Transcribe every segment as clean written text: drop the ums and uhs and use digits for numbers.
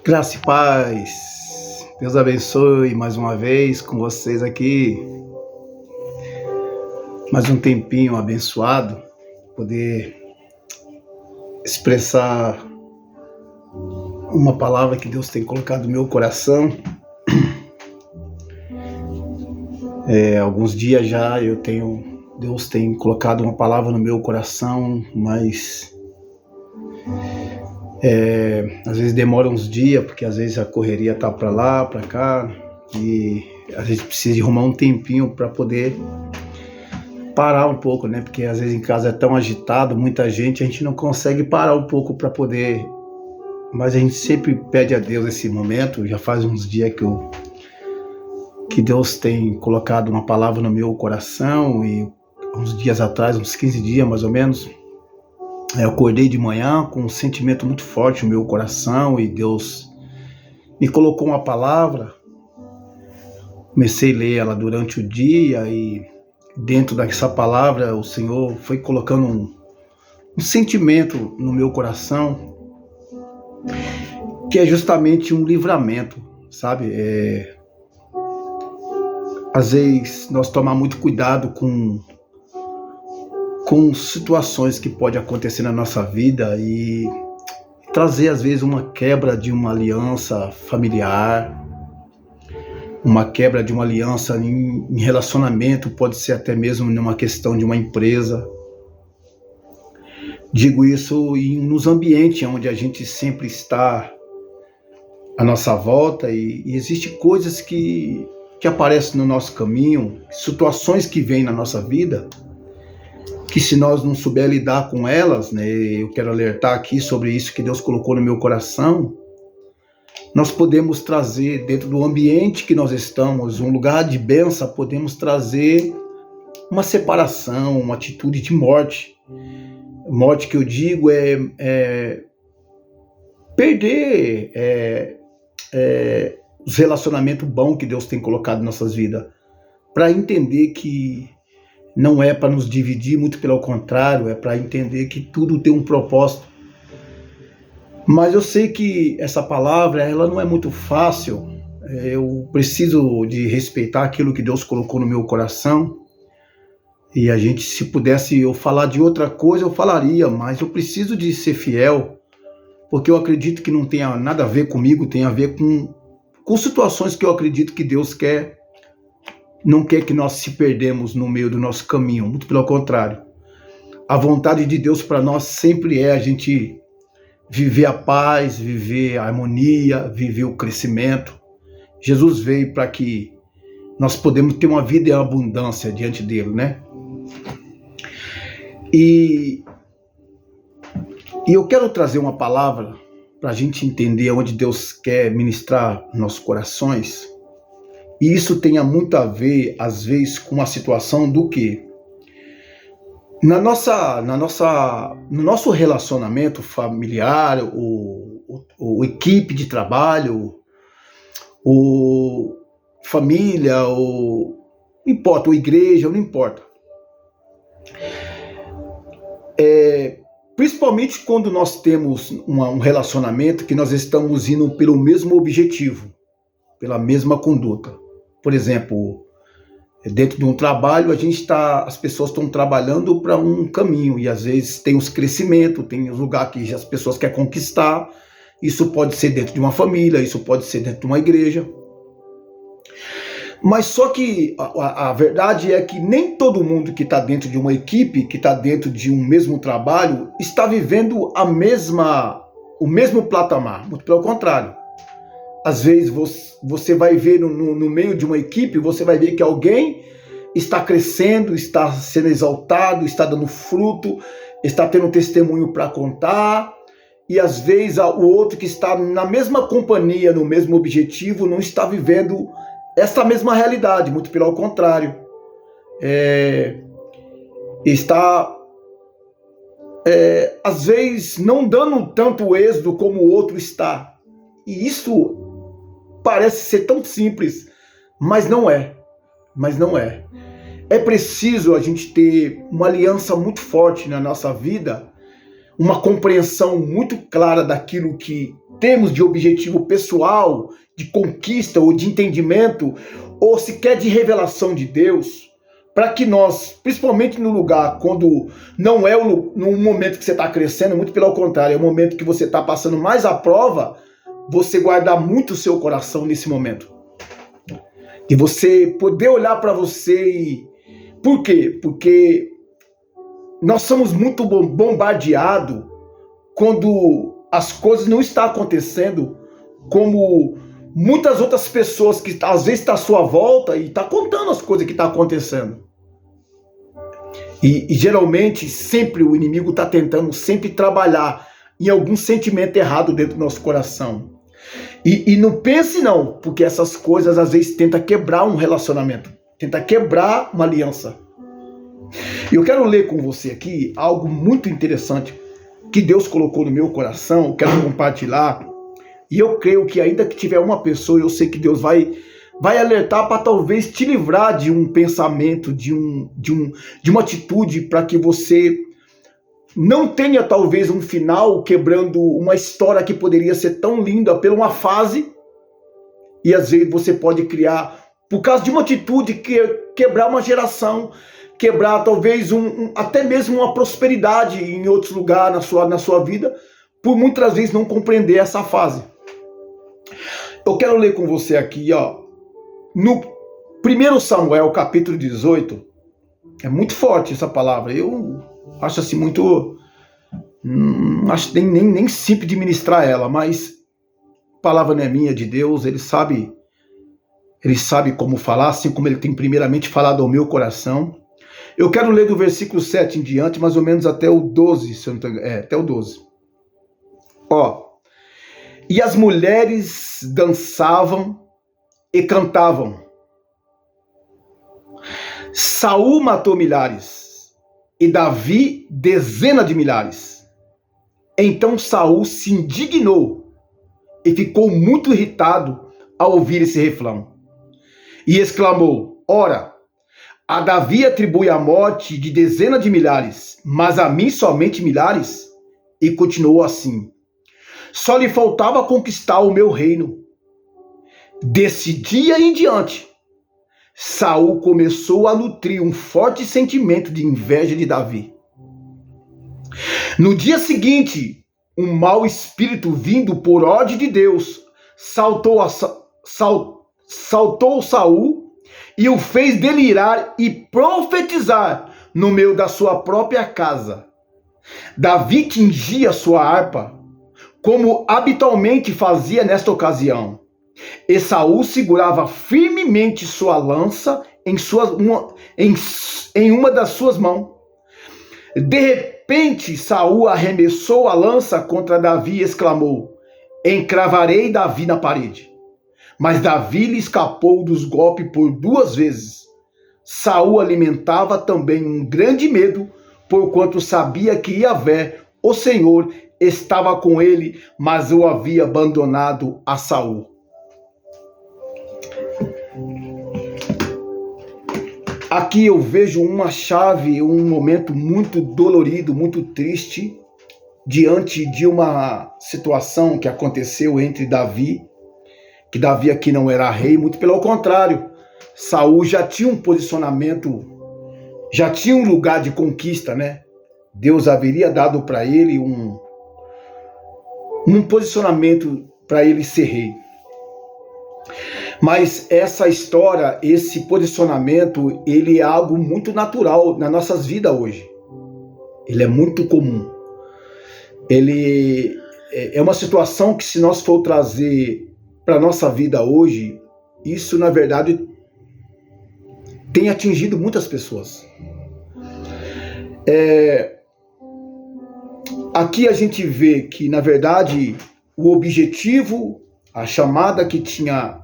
Graça e paz. Deus abençoe mais uma vez com vocês aqui. Mais um tempinho abençoado, poder expressar uma palavra que Deus tem colocado no meu coração. Alguns dias já Deus tem colocado uma palavra no meu coração, mas às vezes demora uns dias, porque às vezes a correria tá para lá, para cá, e a gente precisa de arrumar um tempinho para poder parar um pouco, né? Porque às vezes em casa é tão agitado, muita gente, a gente não consegue parar um pouco para poder, mas a gente sempre pede a Deus esse momento. Já faz uns dias que Deus tem colocado uma palavra no meu coração, e uns dias atrás, uns 15 dias mais ou menos, eu acordei de manhã com um sentimento muito forte no meu coração, e Deus me colocou uma palavra. Comecei a ler ela durante o dia, e dentro dessa palavra o Senhor foi colocando um sentimento no meu coração, que é justamente um livramento, sabe? Às vezes nós tomamos muito cuidado com situações que podem acontecer na nossa vida e trazer às vezes uma quebra de uma aliança familiar, uma quebra de uma aliança em relacionamento, pode ser até mesmo numa questão de uma empresa. Digo isso nos ambientes onde a gente sempre está à nossa volta, e existem coisas que aparecem no nosso caminho, situações que vêm na nossa vida, que se nós não souber lidar com elas, né, eu quero alertar aqui sobre isso que Deus colocou no meu coração. Nós podemos trazer dentro do ambiente que nós estamos, um lugar de bênção, podemos trazer uma separação, uma atitude de morte. Morte que eu digo é perder os relacionamentos bons que Deus tem colocado em nossas vidas, para entender que não é para nos dividir, muito pelo contrário, é para entender que tudo tem um propósito. Mas eu sei que essa palavra, ela não é muito fácil. Eu preciso de respeitar aquilo que Deus colocou no meu coração. E a gente, se pudesse eu falar de outra coisa, eu falaria, mas eu preciso de ser fiel, porque eu acredito que não tem nada a ver comigo, tem a ver com situações que eu acredito que Deus não quer que nós se perdemos no meio do nosso caminho, muito pelo contrário. A vontade de Deus para nós sempre é a gente viver a paz, viver a harmonia, viver o crescimento. Jesus veio para que nós podemos ter uma vida em abundância diante dele, né? E eu quero trazer uma palavra para a gente entender onde Deus quer ministrar nossos corações. E isso tem muito a ver, às vezes, com a situação do que? No nosso relacionamento familiar, o equipe de trabalho, família, não importa, ou igreja, não importa. Principalmente quando nós temos um relacionamento que nós estamos indo pelo mesmo objetivo, pela mesma conduta. Por exemplo, dentro de um trabalho, as pessoas estão trabalhando para um caminho, e às vezes tem os crescimentos, tem os lugares que as pessoas querem conquistar. Isso pode ser dentro de uma família, isso pode ser dentro de uma igreja. Mas só que a verdade é que nem todo mundo que está dentro de uma equipe, que está dentro de um mesmo trabalho, está vivendo o mesmo patamar. Muito pelo contrário. Às vezes você vai ver no meio de uma equipe, você vai ver que alguém está crescendo, está sendo exaltado, está dando fruto, está tendo testemunho para contar, e às vezes o outro que está na mesma companhia, no mesmo objetivo, não está vivendo essa mesma realidade, muito pelo contrário. Está, às vezes, não dando tanto êxito como o outro está. E isso parece ser tão simples, mas não é. É preciso a gente ter uma aliança muito forte na nossa vida, uma compreensão muito clara daquilo que temos de objetivo pessoal, de conquista ou de entendimento, ou sequer de revelação de Deus, para que nós, principalmente no lugar, quando não é no momento que você está crescendo, muito pelo contrário, é o momento que você está passando mais a prova, você guardar muito o seu coração nesse momento. E você poder olhar para você e... Por quê? Porque nós somos muito bombardeados quando as coisas não estão acontecendo como muitas outras pessoas que às vezes estão à sua volta e estão contando as coisas que estão acontecendo. E geralmente sempre o inimigo está tentando sempre trabalhar em algum sentimento errado dentro do nosso coração. E não pense não, porque essas coisas às vezes tentam quebrar um relacionamento, tentam quebrar uma aliança. Eu quero ler com você aqui algo muito interessante que Deus colocou no meu coração, quero compartilhar. E eu creio que ainda que tiver uma pessoa, eu sei que Deus vai alertar para talvez te livrar de um pensamento, de uma atitude, para que você não tenha talvez um final quebrando uma história que poderia ser tão linda por uma fase, e às vezes você pode criar, por causa de uma atitude, quebrar uma geração, quebrar talvez até mesmo uma prosperidade em outros lugares na sua vida, por muitas vezes não compreender essa fase. Eu quero ler com você aqui, no 1 Samuel, capítulo 18, é muito forte essa palavra, eu acho assim muito, acho nem simples de ministrar ela, mas a palavra não é minha, é de Deus, Ele sabe como falar, assim como Ele tem primeiramente falado ao meu coração. Eu quero ler do versículo 7 em diante, mais ou menos até o 12, se eu não estou enganado, até o 12. E as mulheres dançavam e cantavam. Saul matou milhares e Davi dezenas de milhares. Então Saul se indignou e ficou muito irritado ao ouvir esse refrão. E exclamou: ora, a Davi atribui a morte de dezenas de milhares, mas a mim somente milhares? E continuou assim: só lhe faltava conquistar o meu reino. Desse dia em diante, Saul começou a nutrir um forte sentimento de inveja de Davi. No dia seguinte, um mau espírito vindo por ordem de Deus saltou Saul e o fez delirar e profetizar no meio da sua própria casa. Davi tingia sua harpa, como habitualmente fazia nesta ocasião, e Saul segurava firmemente sua lança em uma das suas mãos. De repente, Saul arremessou a lança contra Davi e exclamou: encravarei Davi na parede. Mas Davi lhe escapou dos golpes por 2 vezes. Saul alimentava também um grande medo, porquanto sabia que Yahvé, o Senhor, estava com ele, mas o havia abandonado a Saul. Aqui eu vejo uma chave, um momento muito dolorido, muito triste, diante de uma situação que aconteceu entre Davi, que Davi aqui não era rei, muito pelo contrário, Saul já tinha um posicionamento, já tinha um lugar de conquista, né? Deus haveria dado para ele um posicionamento para ele ser rei. Mas essa história, esse posicionamento, ele é algo muito natural nas nossas vidas hoje. Ele é muito comum. Ele é uma situação que, se nós for trazer para a nossa vida hoje, isso, na verdade, tem atingido muitas pessoas. Aqui a gente vê que, na verdade, o objetivo, a chamada que tinha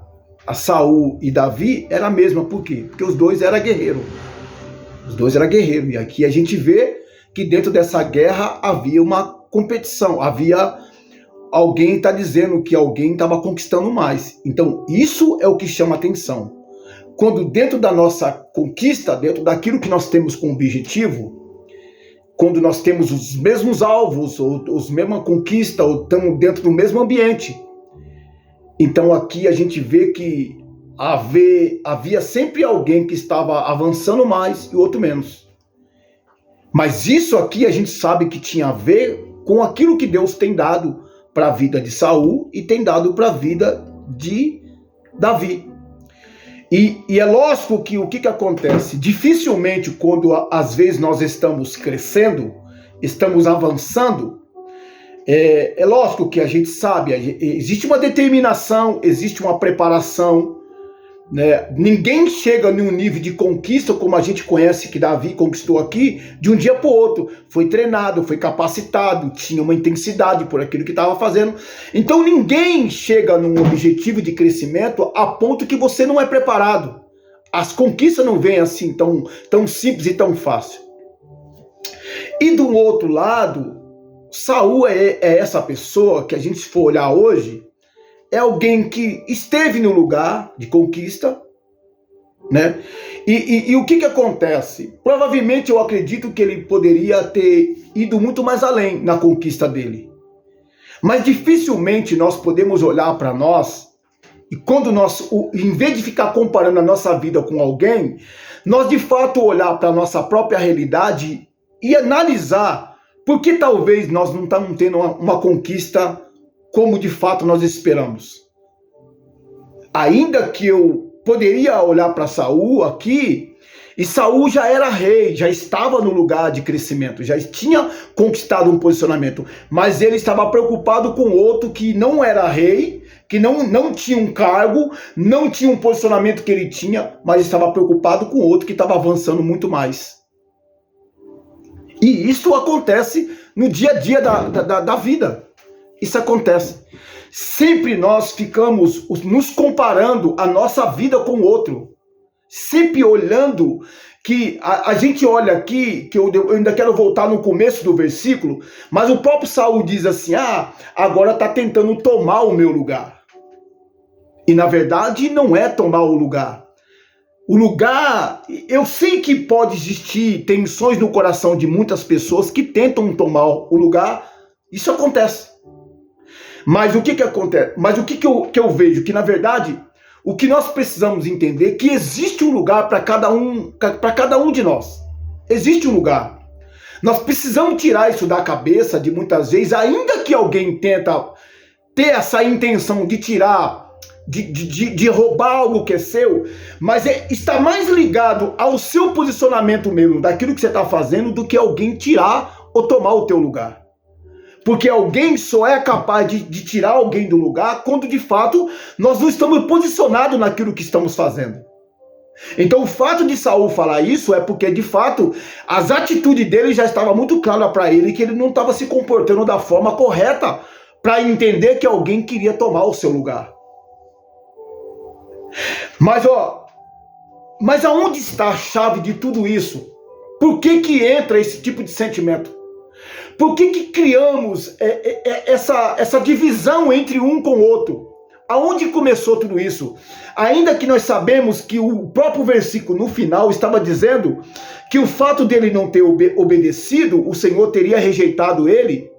a Saul e Davi era a mesma. Por quê? Porque os dois eram guerreiros. Os dois eram guerreiros. E aqui a gente vê que dentro dessa guerra havia uma competição. Havia alguém está dizendo que alguém estava conquistando mais. Então, isso é o que chama atenção. Quando dentro da nossa conquista, dentro daquilo que nós temos como objetivo, quando nós temos os mesmos alvos, ou os mesma conquista, ou estamos dentro do mesmo ambiente. Então aqui a gente vê que havia sempre alguém que estava avançando mais e outro menos. Mas isso aqui a gente sabe que tinha a ver com aquilo que Deus tem dado para a vida de Saul e tem dado para a vida de Davi. E é lógico que o que acontece? Dificilmente, quando às vezes nós estamos crescendo, estamos avançando, é lógico que a gente sabe, existe uma determinação, existe uma preparação, né? Ninguém chega num nível de conquista como a gente conhece que Davi conquistou aqui de um dia para o outro. Foi treinado, foi capacitado, tinha uma intensidade por aquilo que estava fazendo. Então ninguém chega num objetivo de crescimento a ponto que você não é preparado. As conquistas não vêm assim tão simples e tão fácil. E do outro lado, Saul é essa pessoa que a gente, se for olhar hoje, é alguém que esteve no lugar de conquista, né? E o que acontece? Provavelmente eu acredito que ele poderia ter ido muito mais além na conquista dele. Mas dificilmente nós podemos olhar para nós, e quando nós, em vez de ficar comparando a nossa vida com alguém, nós de fato olhar para a nossa própria realidade e analisar por que talvez nós não estamos tendo uma conquista como de fato nós esperamos. Ainda que eu poderia olhar para Saul aqui, e Saul já era rei, já estava no lugar de crescimento, já tinha conquistado um posicionamento, mas ele estava preocupado com outro que não era rei, que não tinha um cargo, não tinha um posicionamento que ele tinha, mas estava preocupado com outro que estava avançando muito mais. E isso acontece no dia a dia da vida. Isso acontece. Sempre nós ficamos nos comparando a nossa vida com o outro. Sempre olhando que a gente olha aqui, que eu ainda quero voltar no começo do versículo, mas o próprio Saul diz assim, agora está tentando tomar o meu lugar. E na verdade não é tomar o lugar. O lugar, eu sei que pode existir tensões no coração de muitas pessoas que tentam tomar o lugar, isso acontece. Mas o que acontece? Mas o que eu vejo? Que na verdade, o que nós precisamos entender é que existe um lugar para cada um de nós. Existe um lugar. Nós precisamos tirar isso da cabeça de muitas vezes, ainda que alguém tenta ter essa intenção de tirar, de roubar algo que é seu, mas está mais ligado ao seu posicionamento mesmo, daquilo que você está fazendo, do que alguém tirar ou tomar o teu lugar. Porque alguém só é capaz de tirar alguém do lugar quando de fato nós não estamos posicionados naquilo que estamos fazendo. Então o fato de Saul falar isso é porque de fato as atitudes dele já estavam muito claras para ele, que ele não estava se comportando da forma correta para entender que alguém queria tomar o seu lugar. Mas aonde está a chave de tudo isso? Por que entra esse tipo de sentimento? Por que criamos essa divisão entre um com o outro? Aonde começou tudo isso? Ainda que nós sabemos que o próprio versículo no final estava dizendo que o fato dele não ter obedecido, o Senhor teria rejeitado ele.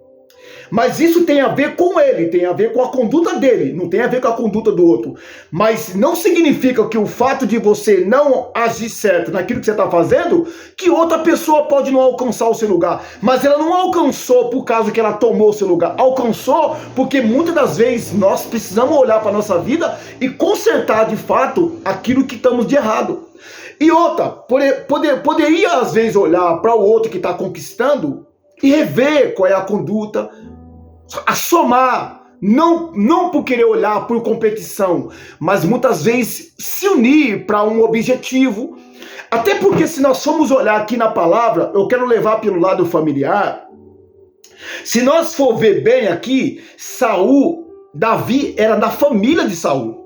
Mas isso tem a ver com ele, tem a ver com a conduta dele, não tem a ver com a conduta do outro. Mas não significa que o fato de você não agir certo naquilo que você está fazendo, que outra pessoa pode não alcançar o seu lugar. Mas ela não alcançou por causa que ela tomou o seu lugar. Alcançou porque muitas das vezes nós precisamos olhar para a nossa vida e consertar de fato aquilo que estamos de errado. E outra, poderia às vezes olhar para o outro que está conquistando e rever qual é a conduta, a somar, não por querer olhar por competição, mas muitas vezes se unir para um objetivo. Até porque se nós formos olhar aqui na palavra, eu quero levar pelo lado familiar, se nós for ver bem aqui, Davi era da família de Saul.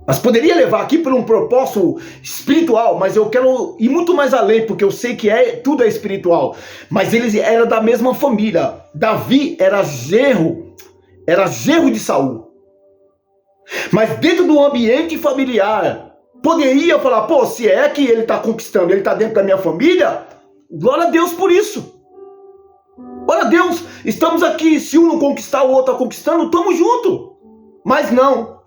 Mas poderia levar aqui por um propósito espiritual, mas eu quero ir muito mais além, porque eu sei que tudo é espiritual. Mas eles eram da mesma família. Davi era genro de Saul. Mas dentro do ambiente familiar, poderia falar, se é que ele está conquistando, ele está dentro da minha família, Glória a Deus por isso. Glória a Deus, estamos aqui, se um não conquistar, o outro está conquistando, estamos juntos. Mas não.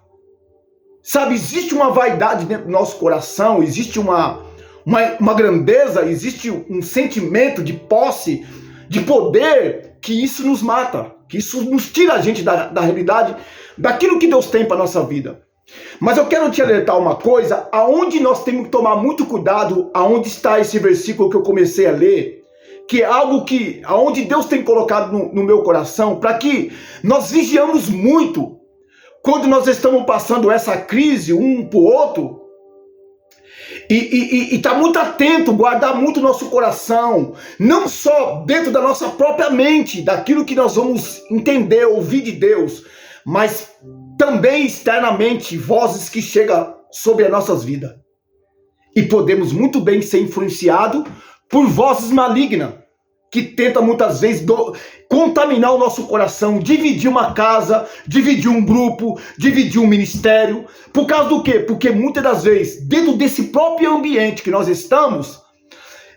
Sabe, existe uma vaidade dentro do nosso coração, existe uma grandeza, existe um sentimento de posse, de poder, que isso nos mata, que isso nos tira a gente da realidade, daquilo que Deus tem para a nossa vida. Mas eu quero te alertar uma coisa, aonde nós temos que tomar muito cuidado, aonde está esse versículo que eu comecei a ler, que é algo que, aonde Deus tem colocado no meu coração, para que nós vigiamos muito, quando nós estamos passando essa crise um para o outro, e tá muito atento, guardar muito o nosso coração, não só dentro da nossa própria mente, daquilo que nós vamos entender, ouvir de Deus, mas também externamente, vozes que chegam sobre as nossas vidas. E podemos muito bem ser influenciados por vozes malignas, que tentam muitas vezes contaminar o nosso coração, dividir uma casa, dividir um grupo, dividir um ministério. Por causa do quê? Porque muitas das vezes, dentro desse próprio ambiente que nós estamos,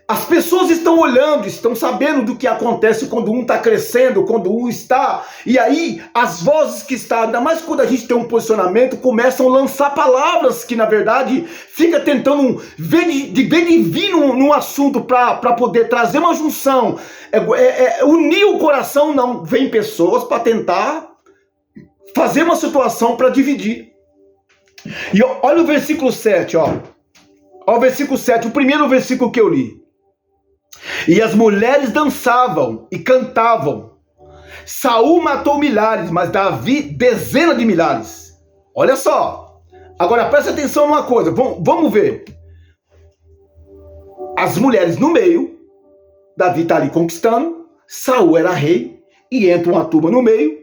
as pessoas estão olhando, estão sabendo do que acontece quando um está crescendo, quando um está... E aí, as vozes que estão, ainda mais quando a gente tem um posicionamento, começam a lançar palavras que, na verdade, fica tentando, de vir num assunto para poder trazer uma junção, unir o coração, não. Vem pessoas para tentar fazer uma situação para dividir. E olha o versículo 7, ó. Olha o versículo 7, o primeiro versículo que eu li. E as mulheres dançavam e cantavam. Saul matou milhares, mas Davi dezenas de milhares. Olha só. Agora presta atenção numa coisa. Vamos ver. As mulheres no meio. Davi está ali conquistando. Saul era rei. E entra uma turma no meio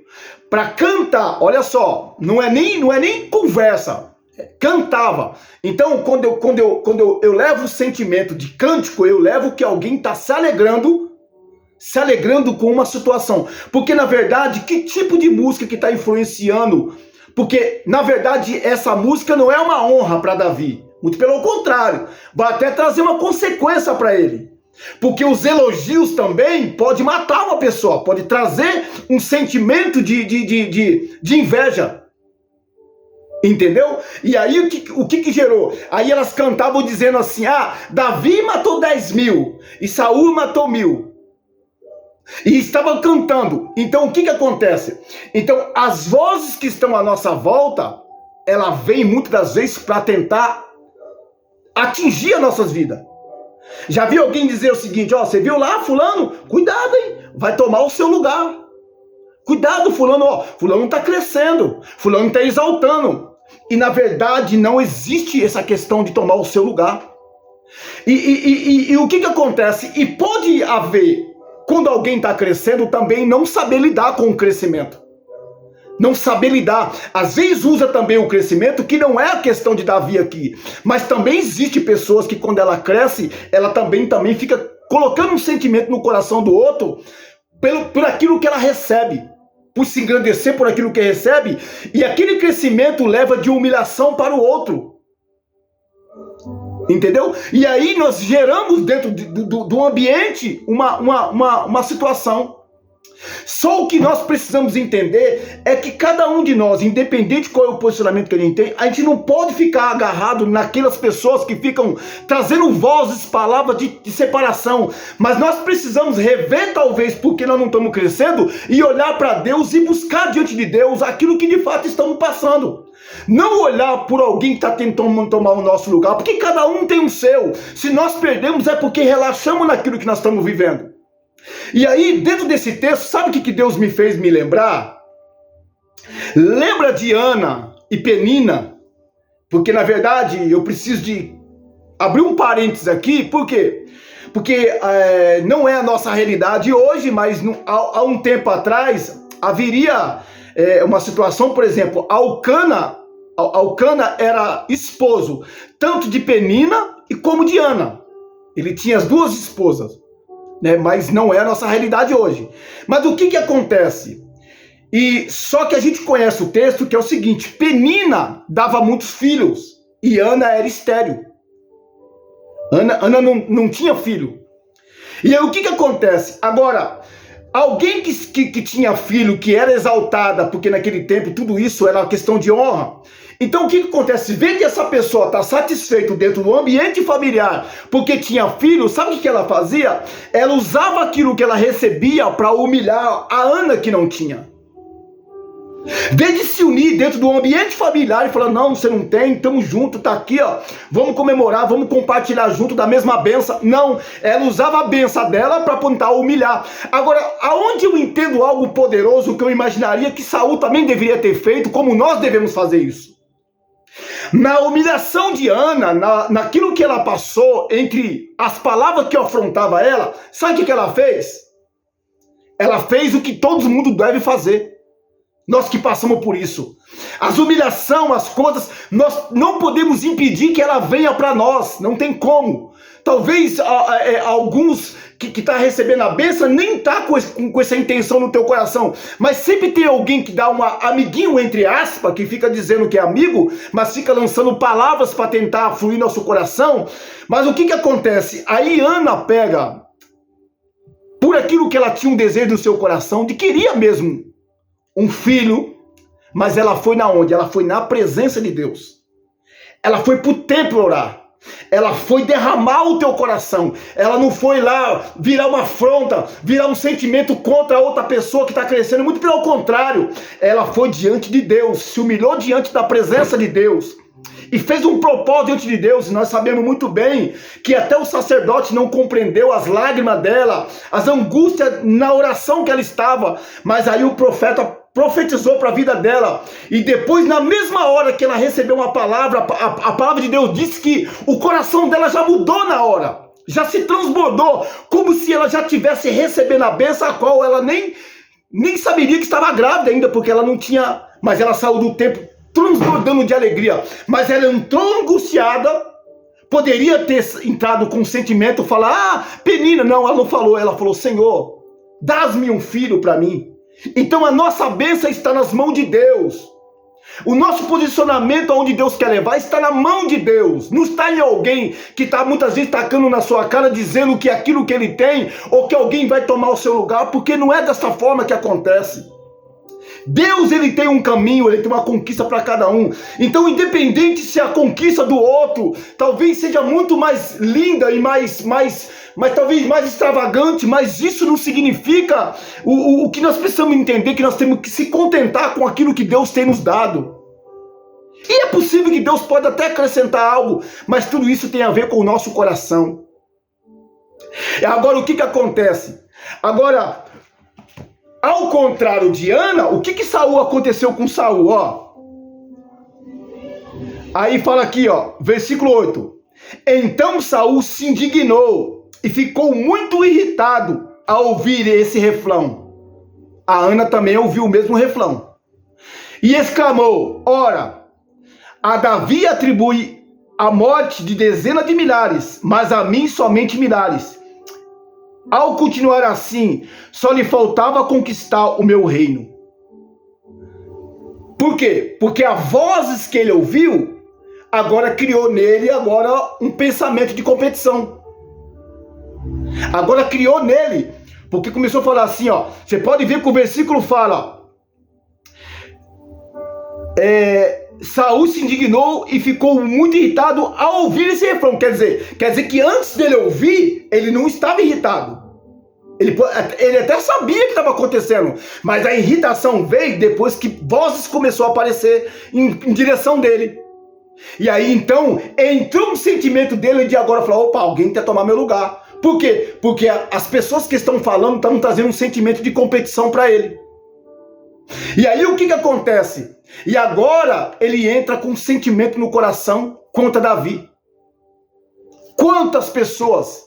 para cantar. Olha só. Não é nem conversa. Cantava. Então, quando eu levo o sentimento de cântico, eu levo que alguém está se alegrando com uma situação. Porque, na verdade, que tipo de música que está influenciando? Porque, na verdade, essa música não é uma honra para Davi. Muito pelo contrário. Vai até trazer uma consequência para ele. Porque os elogios também podem matar uma pessoa. Pode trazer um sentimento de inveja. Entendeu? E aí o que gerou? Aí elas cantavam dizendo assim, Davi matou 10 mil e Saul matou 1000. E estavam cantando. Então o que acontece? Então as vozes que estão à nossa volta, ela vem muitas das vezes para tentar atingir as nossas vidas. Já viu alguém dizer o seguinte, você viu lá fulano? Cuidado, hein? Vai tomar o seu lugar. Cuidado, fulano, fulano está crescendo, fulano está exaltando. E na verdade não existe essa questão de tomar o seu lugar. E o que acontece? E pode haver, quando alguém está crescendo, também não saber lidar com o crescimento. Não saber lidar. Às vezes usa também o crescimento, que não é a questão de Davi aqui. Mas também existe pessoas que quando ela cresce, ela também fica colocando um sentimento no coração do outro por aquilo que ela recebe. Por se engrandecer por aquilo que recebe, e aquele crescimento leva de humilhação para o outro. Entendeu? E aí nós geramos dentro do ambiente uma situação. Só o que nós precisamos entender é que cada um de nós, independente qual é o posicionamento que a gente tem, a gente não pode ficar agarrado naquelas pessoas que ficam trazendo vozes, palavras de separação. Mas nós precisamos rever, talvez, porque nós não estamos crescendo, e olhar para Deus e buscar diante de Deus aquilo que de fato estamos passando. Não olhar por alguém que está tentando tomar o nosso lugar, porque cada um tem o seu. Se nós perdemos é porque relaxamos naquilo que nós estamos vivendo. E aí, dentro desse texto, sabe o que Deus me fez me lembrar? Lembra de Ana e Penina? Porque, na verdade, eu preciso de abrir um parênteses aqui. Por quê? Porque não é a nossa realidade hoje, mas há um tempo atrás, haveria uma situação, por exemplo, Alcana era esposo tanto de Penina como de Ana. Ele tinha as duas esposas. Mas não é a nossa realidade hoje. Mas o que acontece? E só que a gente conhece o texto, que é o seguinte: Penina dava muitos filhos e Ana era estéril. Ana não tinha filho. E aí o que acontece? Agora, alguém que tinha filho, que era exaltada, porque naquele tempo tudo isso era uma questão de honra. Então o que acontece? Vê que essa pessoa está satisfeita dentro do ambiente familiar porque tinha filho, sabe o que ela fazia? Ela usava aquilo que ela recebia para humilhar a Ana que não tinha. Vê de se unir dentro do ambiente familiar e falar, não, você não tem, estamos juntos, tá aqui, ó, vamos comemorar, vamos compartilhar junto da mesma benção. Não, ela usava a benção dela para tentar humilhar. Agora, aonde eu entendo algo poderoso que eu imaginaria que Saul também deveria ter feito, como nós devemos fazer isso? Na humilhação de Ana, naquilo que ela passou, entre as palavras que afrontavam ela, sabe o que ela fez? Ela fez o que todo mundo deve fazer. Nós que passamos por isso. As humilhações, as coisas, nós não podemos impedir que ela venha para nós. Não tem como. Talvez alguns que tá recebendo a bênção nem tá com essa intenção no teu coração. Mas sempre tem alguém que dá um amiguinho, entre aspas, que fica dizendo que é amigo, mas fica lançando palavras para tentar fluir nosso coração. Mas o que acontece? Aí Ana pega, por aquilo que ela tinha um desejo no seu coração, de queria mesmo um filho, mas ela foi na onde? Ela foi na presença de Deus. Ela foi para o templo orar. Ela foi derramar o teu coração. Ela não foi lá virar uma afronta, virar um sentimento contra outra pessoa que está crescendo. Muito pelo contrário. Ela foi diante de Deus, se humilhou diante da presença de Deus e fez um propósito diante de Deus. E nós sabemos muito bem que até o sacerdote não compreendeu as lágrimas dela, as angústias na oração que ela estava. Mas aí o profeta profetizou para a vida dela, e depois, na mesma hora que ela recebeu uma palavra, a palavra de Deus disse que o coração dela já mudou na hora, já se transbordou, como se ela já tivesse recebendo a bênção, a qual ela nem saberia que estava grávida ainda, porque ela não tinha, mas ela saiu do templo transbordando de alegria, mas ela entrou angustiada. Poderia ter entrado com sentimento, falar, Penina, não, ela não falou, ela falou, Senhor, dás-me um filho para mim. Então a nossa bênção está nas mãos de Deus. O nosso posicionamento aonde Deus quer levar está na mão de Deus. Não está em alguém que está muitas vezes tacando na sua cara, dizendo que aquilo que ele tem, ou que alguém vai tomar o seu lugar, porque não é dessa forma que acontece. Deus, ele tem um caminho, ele tem uma conquista para cada um. Então, independente se a conquista do outro talvez seja muito mais linda e talvez mais extravagante, mas isso não significa o que nós precisamos entender, que nós temos que se contentar com aquilo que Deus tem nos dado. E é possível que Deus pode até acrescentar algo, mas tudo isso tem a ver com o nosso coração. Agora, o que acontece? Agora, ao contrário de Ana, o que Saul aconteceu com Saul, ó? Aí fala aqui, ó, versículo 8. Então Saul se indignou e ficou muito irritado ao ouvir esse refrão. A Ana também ouviu o mesmo refrão. E exclamou, ora, a Davi atribui a morte de dezenas de milhares, mas a mim somente milhares. Ao continuar assim, só lhe faltava conquistar o meu reino. Por quê? Porque as vozes que ele ouviu, agora criou nele um pensamento de competição. Agora criou nele, porque começou a falar assim, ó. Você pode ver que o versículo fala, Saul se indignou e ficou muito irritado ao ouvir esse refrão. Quer dizer que antes dele ouvir, ele não estava irritado. Ele até sabia que estava acontecendo, mas a irritação veio depois que vozes começaram a aparecer em direção dele. E aí então entrou um sentimento dele de agora falar, opa, alguém quer tomar meu lugar. Por quê? Porque as pessoas que estão falando estão trazendo um sentimento de competição para ele. E aí o que acontece? E agora ele entra com um sentimento no coração contra Davi. Quantas pessoas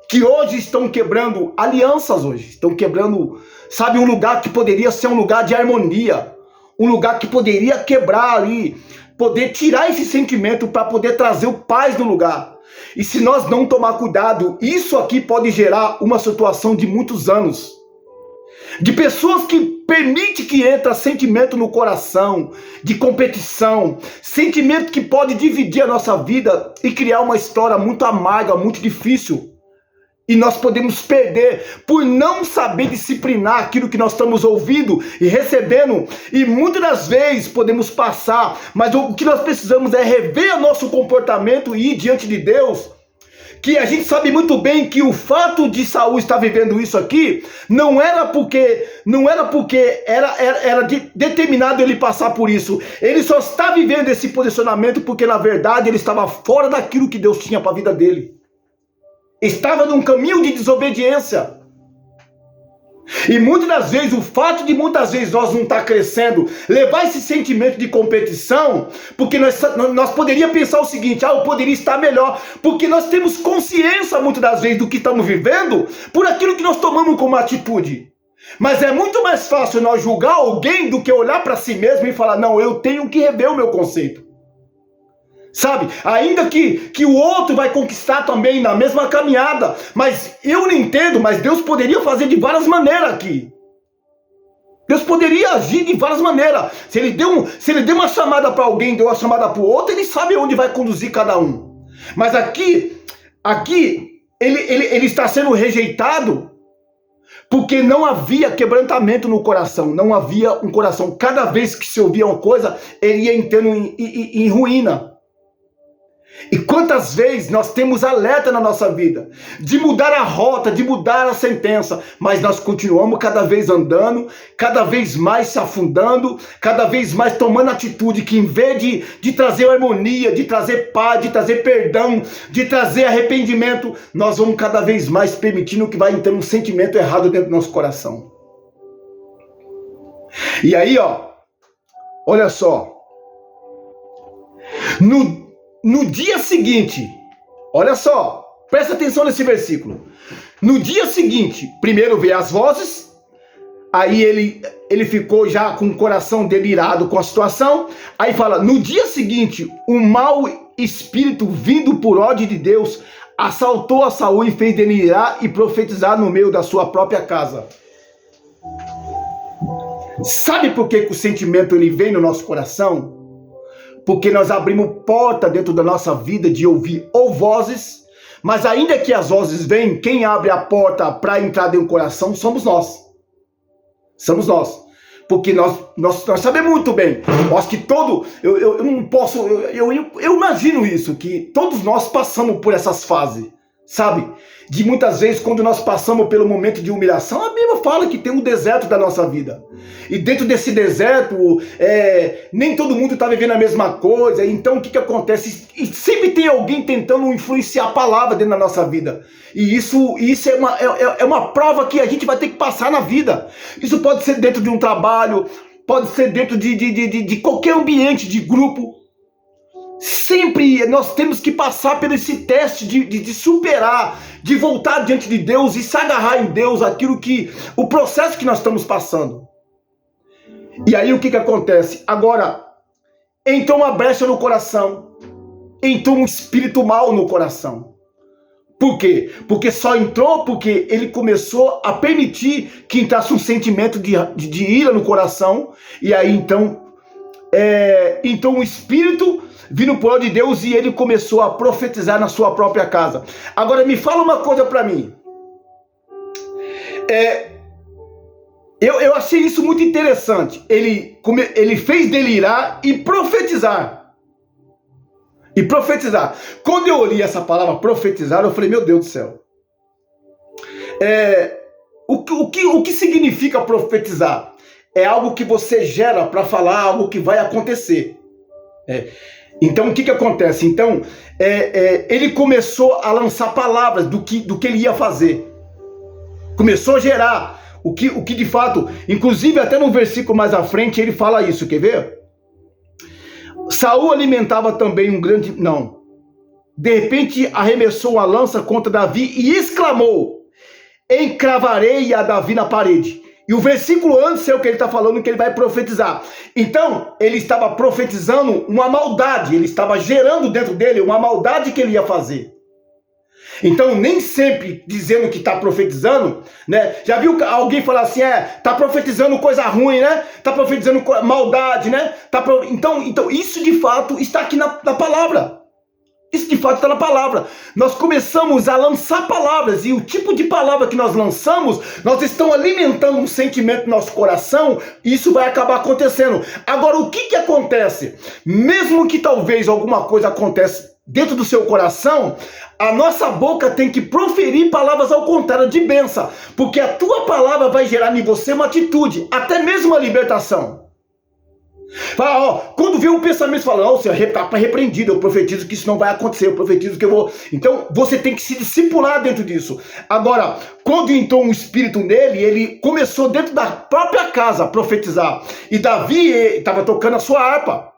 que hoje estão quebrando alianças estão quebrando, sabe, um lugar que poderia ser um lugar de harmonia, um lugar que poderia quebrar ali, poder tirar esse sentimento para poder trazer o paz no lugar. E se nós não tomar cuidado, isso aqui pode gerar uma situação de muitos anos, de pessoas que permitem que entre sentimento no coração, de competição, sentimento que pode dividir a nossa vida e criar uma história muito amarga, muito difícil. E nós podemos perder por não saber disciplinar aquilo que nós estamos ouvindo e recebendo. E muitas das vezes podemos passar, mas o que nós precisamos é rever o nosso comportamento e ir diante de Deus. Que a gente sabe muito bem que o fato de Saul estar vivendo isso aqui não era porque era determinado ele passar por isso. Ele só está vivendo esse posicionamento porque na verdade ele estava fora daquilo que Deus tinha para a vida dele. Estava num caminho de desobediência. E muitas das vezes, o fato de muitas vezes nós não estar crescendo, levar esse sentimento de competição, porque nós poderíamos pensar o seguinte, eu poderia estar melhor, porque nós temos consciência muitas das vezes do que estamos vivendo, por aquilo que nós tomamos como atitude. Mas é muito mais fácil nós julgar alguém do que olhar para si mesmo e falar, não, eu tenho que rever o meu conceito. Sabe, ainda que o outro vai conquistar também na mesma caminhada, mas eu não entendo, mas Deus poderia fazer de várias maneiras aqui. Deus poderia agir de várias maneiras. Se ele deu uma chamada para alguém, deu uma chamada para o outro, ele sabe onde vai conduzir cada um. Mas aqui ele está sendo rejeitado porque não havia quebrantamento no coração, não havia um coração. Cada vez que se ouvia uma coisa, ele ia entrando em ruína. E quantas vezes nós temos alerta na nossa vida de mudar a rota, de mudar a sentença, mas nós continuamos cada vez andando, cada vez mais se afundando, cada vez mais tomando atitude que em vez de trazer harmonia, de trazer paz, de trazer perdão, de trazer arrependimento, nós vamos cada vez mais permitindo que vai entrando um sentimento errado dentro do nosso coração. E aí, olha só, no dia seguinte, olha só, presta atenção nesse versículo. No dia seguinte, primeiro veio as vozes, aí ele ficou já com o coração delirado com a situação. Aí fala, no dia seguinte, um mau espírito vindo por ordem de Deus assaltou a Saul e fez delirar e profetizar no meio da sua própria casa. Sabe por que o sentimento ele vem no nosso coração? Porque nós abrimos porta dentro da nossa vida de ouvir ou vozes, mas ainda que as vozes venham, quem abre a porta para entrar dentro do coração somos nós. Somos nós. Porque nós sabemos muito bem. Eu acho que eu não posso, eu imagino isso, que todos nós passamos por essas fases, sabe? De muitas vezes, quando nós passamos pelo momento de humilhação, a Bíblia fala que tem um deserto da nossa vida. E dentro desse deserto, nem todo mundo está vivendo a mesma coisa. Então, o que acontece? E sempre tem alguém tentando influenciar a palavra dentro da nossa vida. E isso é uma prova que a gente vai ter que passar na vida. Isso pode ser dentro de um trabalho, pode ser dentro de qualquer ambiente, de grupo. Sempre nós temos que passar por esse teste de superar, de voltar diante de Deus e se agarrar em Deus, o processo que nós estamos passando. E aí o que acontece? Agora, entrou uma brecha no coração, entrou um espírito mau no coração. Por quê? Porque só entrou porque ele começou a permitir que entrasse um sentimento de ira no coração, e aí então um espírito vindo por ordem de Deus e ele começou a profetizar na sua própria casa. Agora me fala uma coisa para mim. Eu achei isso muito interessante. Ele fez delirar e profetizar. E profetizar. Quando eu li essa palavra profetizar, eu falei, meu Deus do céu. O que significa profetizar? É algo que você gera para falar algo que vai acontecer. Então o que acontece? Então ele começou a lançar palavras do que ele ia fazer. Começou a gerar o que de fato, inclusive até no versículo mais à frente ele fala isso, quer ver? Saul alimentava também um grande... Não. De repente arremessou a lança contra Davi e exclamou, encravarei a Davi na parede. E o versículo antes é o que ele está falando, que ele vai profetizar. Então, ele estava profetizando uma maldade, ele estava gerando dentro dele uma maldade que ele ia fazer. Então, nem sempre dizendo que está profetizando, né? Já viu alguém falar assim, está profetizando coisa ruim, né? Está profetizando maldade, né? Então, isso de fato está aqui na palavra. Isso de fato está na palavra. Nós começamos a lançar palavras, e o tipo de palavra que nós lançamos, nós estamos alimentando um sentimento no nosso coração, e isso vai acabar acontecendo. Agora, o que acontece? Mesmo que talvez alguma coisa aconteça dentro do seu coração, a nossa boca tem que proferir palavras ao contrário de bênção, porque a tua palavra vai gerar em você uma atitude, até mesmo uma libertação. Fala, ó, quando vê um pensamento, fala, não, Senhor, está repreendido, eu profetizo que isso não vai acontecer, eu profetizo que eu vou... Então, você tem que se discipular dentro disso. Agora, quando entrou um espírito nele, ele começou dentro da própria casa a profetizar. E Davi estava tocando a sua harpa.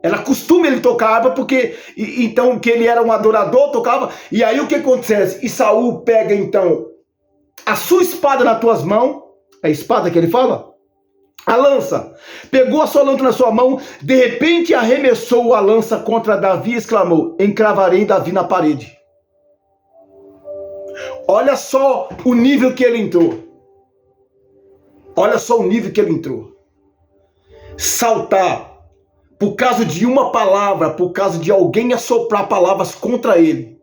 Era costume ele tocar harpa, porque, então, que ele era um adorador, tocava. E aí, o que acontece? E Saul pega, então, a sua espada nas tuas mãos, é a espada que ele fala? A lança, pegou a sua lança na sua mão, de repente arremessou a lança contra Davi e exclamou, encravarei Davi na parede. Olha só o nível que ele entrou. Olha só o nível que ele entrou. Saltar, por causa de uma palavra, por causa de alguém assoprar palavras contra ele.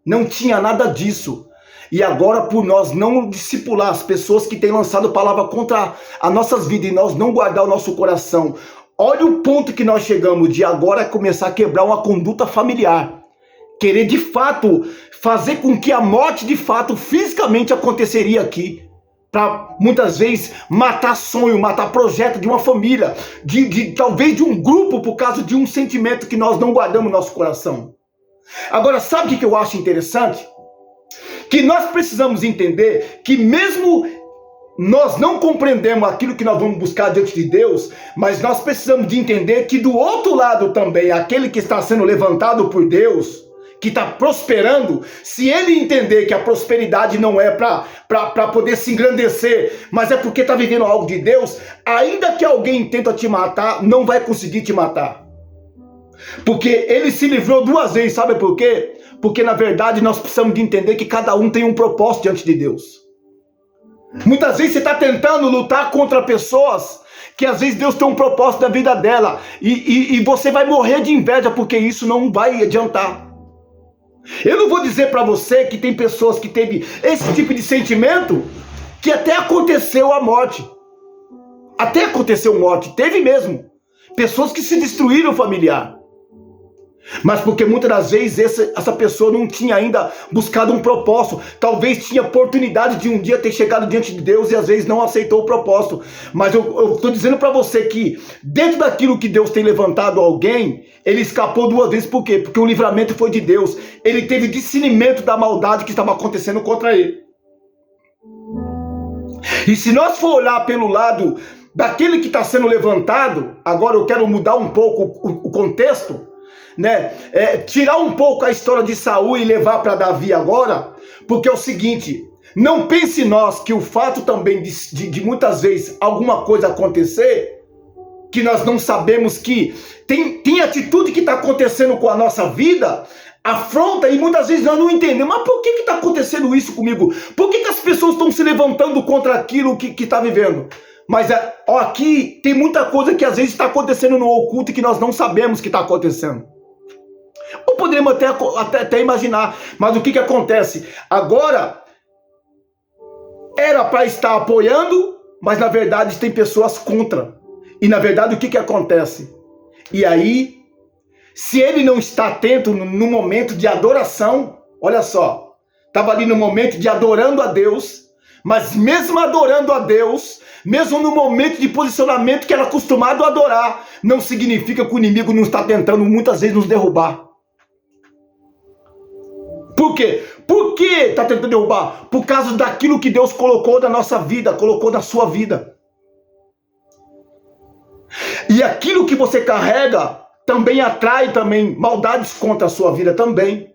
Não tinha nada disso. E agora, por nós não discipular as pessoas que têm lançado palavra contra as nossas vidas e nós não guardar o nosso coração, olha o ponto que nós chegamos de agora começar a quebrar uma conduta familiar. Querer de fato fazer com que a morte de fato fisicamente aconteceria aqui. Para muitas vezes matar sonho, matar projeto de uma família, talvez de um grupo por causa de um sentimento que nós não guardamos no nosso coração. Agora, sabe o que eu acho interessante? Que nós precisamos entender que mesmo nós não compreendemos aquilo que nós vamos buscar diante de Deus, mas nós precisamos de entender que do outro lado também, aquele que está sendo levantado por Deus, que está prosperando, se ele entender que a prosperidade não é para poder se engrandecer, mas é porque está vivendo algo de Deus, ainda que alguém tenta te matar, não vai conseguir te matar. Porque ele se livrou duas vezes, sabe por quê? Porque na verdade nós precisamos de entender que cada um tem um propósito diante de Deus. Muitas vezes você está tentando lutar contra pessoas que às vezes Deus tem um propósito na vida dela, e você vai morrer de inveja porque isso não vai adiantar. Eu não vou dizer para você que tem pessoas que teve esse tipo de sentimento, que até aconteceu a morte. Até aconteceu morte, teve mesmo. Pessoas que se destruíram familiar. Mas porque muitas das vezes essa pessoa não tinha ainda buscado um propósito. Talvez tinha oportunidade de um dia ter chegado diante de Deus e às vezes não aceitou o propósito. Mas eu estou dizendo para você que dentro daquilo que Deus tem levantado alguém, ele escapou duas vezes. Por quê? Porque o livramento foi de Deus. Ele teve discernimento da maldade que estava acontecendo contra ele. E se nós for olhar pelo lado daquele que está sendo levantado, agora eu quero mudar um pouco o contexto, né? Tirar um pouco a história de Saul e levar para Davi agora, porque é o seguinte, não pense nós que o fato também de muitas vezes alguma coisa acontecer, que nós não sabemos que tem atitude que está acontecendo com a nossa vida, afronta, e muitas vezes nós não entendemos, mas por que está acontecendo isso comigo? Por que as pessoas estão se levantando contra aquilo que está vivendo? Mas aqui tem muita coisa que às vezes está acontecendo no oculto e que nós não sabemos que está acontecendo. Ou poderíamos até imaginar, mas o que acontece? Agora, era para estar apoiando, mas na verdade tem pessoas contra. E na verdade o que acontece? E aí, se ele não está atento no momento de adoração, olha só, estava ali no momento de adorando a Deus, mas mesmo adorando a Deus, mesmo no momento de posicionamento que era acostumado a adorar, não significa que o inimigo não está tentando muitas vezes nos derrubar. Por quê? Por que está tentando derrubar? Por causa daquilo que Deus colocou na nossa vida, colocou na sua vida. E aquilo que você carrega também atrai maldades contra a sua vida também.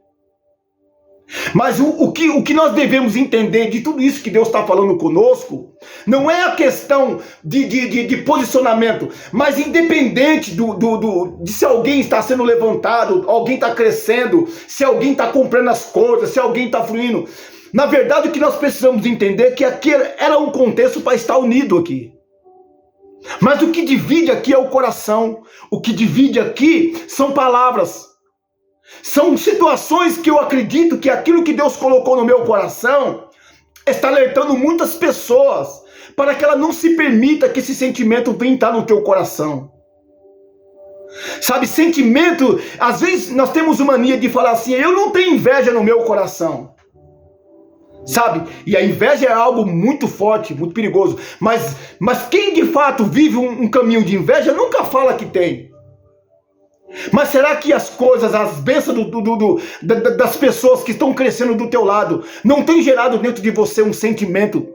Mas o que nós devemos entender de tudo isso que Deus está falando conosco, não é a questão de posicionamento, mas independente de se alguém está sendo levantado, alguém está crescendo, se alguém está comprando as coisas, se alguém está fluindo. Na verdade, o que nós precisamos entender é que aqui era um contexto para estar unido aqui. Mas o que divide aqui é o coração, o que divide aqui são palavras. São situações que eu acredito que aquilo que Deus colocou no meu coração está alertando muitas pessoas para que ela não se permita que esse sentimento venha estar no teu coração. Sabe, sentimento, às vezes nós temos uma mania de falar assim, eu não tenho inveja no meu coração. Sabe, e a inveja é algo muito forte, muito perigoso. Mas quem de fato vive um caminho de inveja nunca fala que tem. Mas será que as coisas, as bênçãos das pessoas que estão crescendo do teu lado, não tem gerado dentro de você um sentimento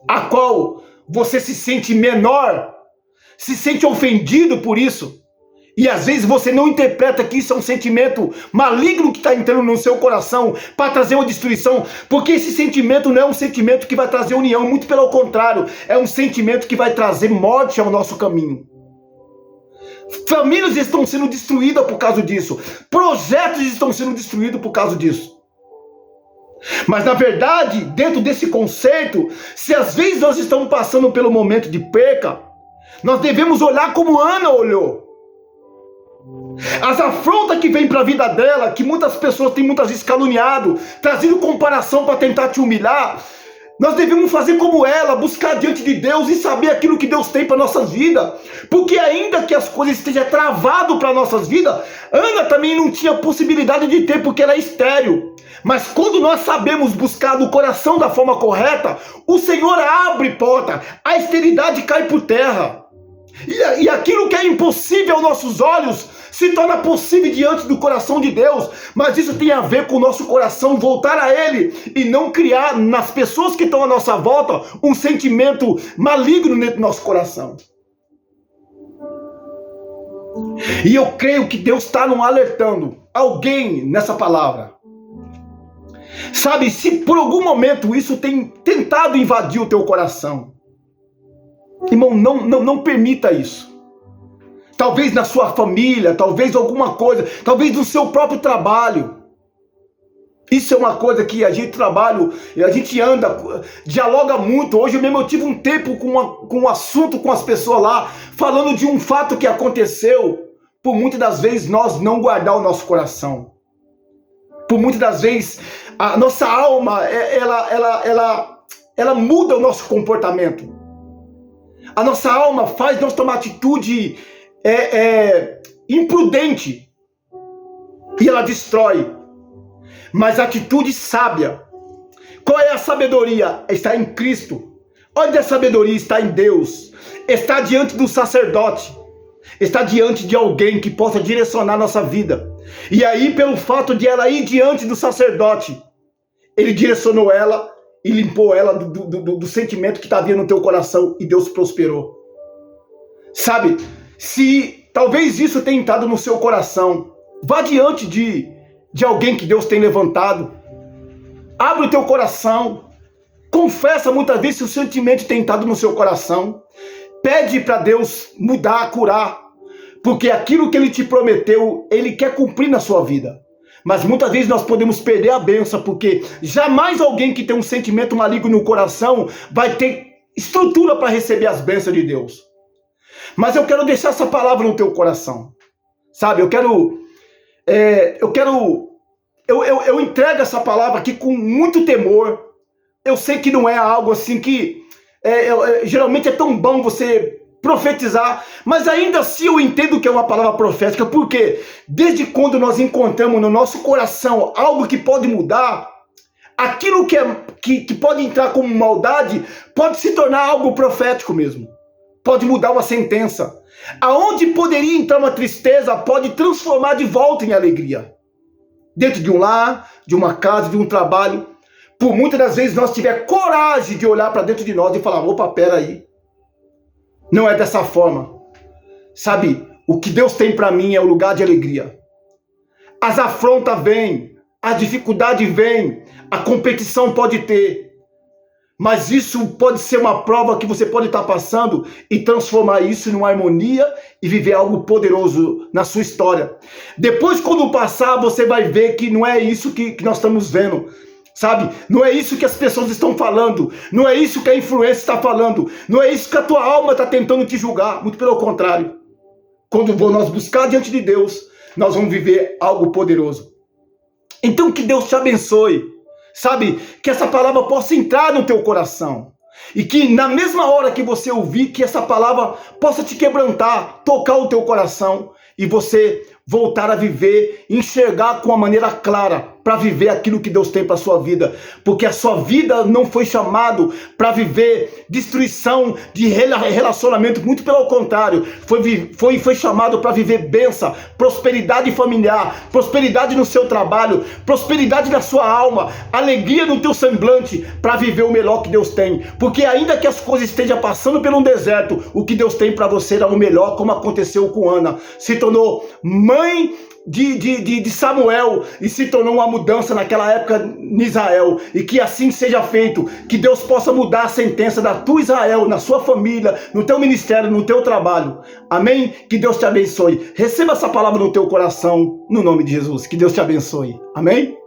a qual você se sente menor, se sente ofendido por isso? E às vezes você não interpreta que isso é um sentimento maligno que está entrando no seu coração para trazer uma destruição, porque esse sentimento não é um sentimento que vai trazer união, muito pelo contrário, é um sentimento que vai trazer morte ao nosso caminho. Famílias estão sendo destruídas por causa disso, projetos estão sendo destruídos por causa disso. Mas na verdade, dentro desse conceito, se às vezes nós estamos passando pelo momento de perca, nós devemos olhar como Ana olhou. As afrontas que vêm para a vida dela, que muitas pessoas têm muitas vezes caluniado, trazido comparação para tentar te humilhar, nós devemos fazer como ela, buscar diante de Deus e saber aquilo que Deus tem para nossas vidas. Porque ainda que as coisas estejam travadas para nossas vidas, Ana também não tinha possibilidade de ter, porque ela é estéril. Mas quando nós sabemos buscar no coração da forma correta, o Senhor abre porta, a esterilidade cai por terra. E aquilo que é impossível aos nossos olhos se torna possível diante do coração de Deus. Mas isso tem a ver com o nosso coração voltar a Ele e não criar nas pessoas que estão à nossa volta um sentimento maligno dentro do nosso coração. E eu creio que Deus está nos alertando alguém nessa palavra. Sabe, se por algum momento isso tem tentado invadir o teu coração, irmão, não permita isso. Talvez na sua família, talvez alguma coisa, talvez no seu próprio trabalho. Isso é uma coisa que a gente trabalha, a gente anda, dialoga muito. Hoje mesmo eu tive um tempo com um assunto com as pessoas lá, falando de um fato que aconteceu, por muitas das vezes nós não guardar o nosso coração. Por muitas das vezes a nossa alma, ela muda o nosso comportamento. A nossa alma faz nós tomar atitude imprudente e ela destrói. Mas a atitude sábia, qual é a sabedoria? Está em Cristo. Onde a sabedoria está em Deus, está diante do sacerdote, está diante de alguém que possa direcionar nossa vida. E aí, pelo fato de ela ir diante do sacerdote, ele direcionou ela e limpou ela do sentimento que havia no teu coração, e Deus prosperou. Sabe, se talvez isso tenha entrado no seu coração, vá diante de alguém que Deus tem levantado, abre o teu coração, confessa muitas vezes se o sentimento tem entrado no seu coração, pede para Deus mudar, curar, porque aquilo que Ele te prometeu, Ele quer cumprir na sua vida. Mas muitas vezes nós podemos perder a bênção, porque jamais alguém que tem um sentimento maligno no coração vai ter estrutura para receber as bênçãos de Deus. Mas eu quero deixar essa palavra no teu coração, sabe? Eu entrego essa palavra aqui com muito temor. Eu sei que não é algo assim que geralmente é tão bom você profetizar, mas ainda assim eu entendo que é uma palavra profética, porque desde quando nós encontramos no nosso coração algo que pode mudar, aquilo que pode entrar como maldade pode se tornar algo profético mesmo, pode mudar uma sentença. Aonde poderia entrar uma tristeza pode transformar de volta em alegria, dentro de um lar, de uma casa, de um trabalho. Por muitas das vezes nós tiver coragem de olhar para dentro de nós e falar: opa, peraí, não é dessa forma. Sabe, o que Deus tem para mim é um lugar de alegria. As afrontas vêm, a dificuldade vem, a competição pode ter, mas isso pode ser uma prova que você pode estar passando e transformar isso numa harmonia e viver algo poderoso na sua história. Depois, quando passar, você vai ver que não é isso que nós estamos vendo. Sabe, não é isso que as pessoas estão falando, não é isso que a influência está falando, não é isso que a tua alma está tentando te julgar, muito pelo contrário. Quando nós buscar diante de Deus, nós vamos viver algo poderoso. Então que Deus te abençoe, sabe? Que essa palavra possa entrar no teu coração. E que na mesma hora que você ouvir, que essa palavra possa te quebrantar, tocar o teu coração e você voltar a viver, enxergar com uma maneira clara para viver aquilo que Deus tem para a sua vida. Porque a sua vida não foi chamado para viver destruição de relacionamento, muito pelo contrário, foi chamado para viver bênção, prosperidade familiar, prosperidade no seu trabalho, prosperidade na sua alma, alegria no teu semblante, para viver o melhor que Deus tem. Porque ainda que as coisas estejam passando pelo deserto, o que Deus tem para você era o melhor, como aconteceu com Ana. Se tornou mãe de Samuel e se tornou uma mudança naquela época em Israel, e que assim seja feito, que Deus possa mudar a sentença da tua Israel, na sua família, no teu ministério, no teu trabalho. Amém? Que Deus te abençoe. Receba essa palavra no teu coração, no nome de Jesus. Que Deus te abençoe. Amém?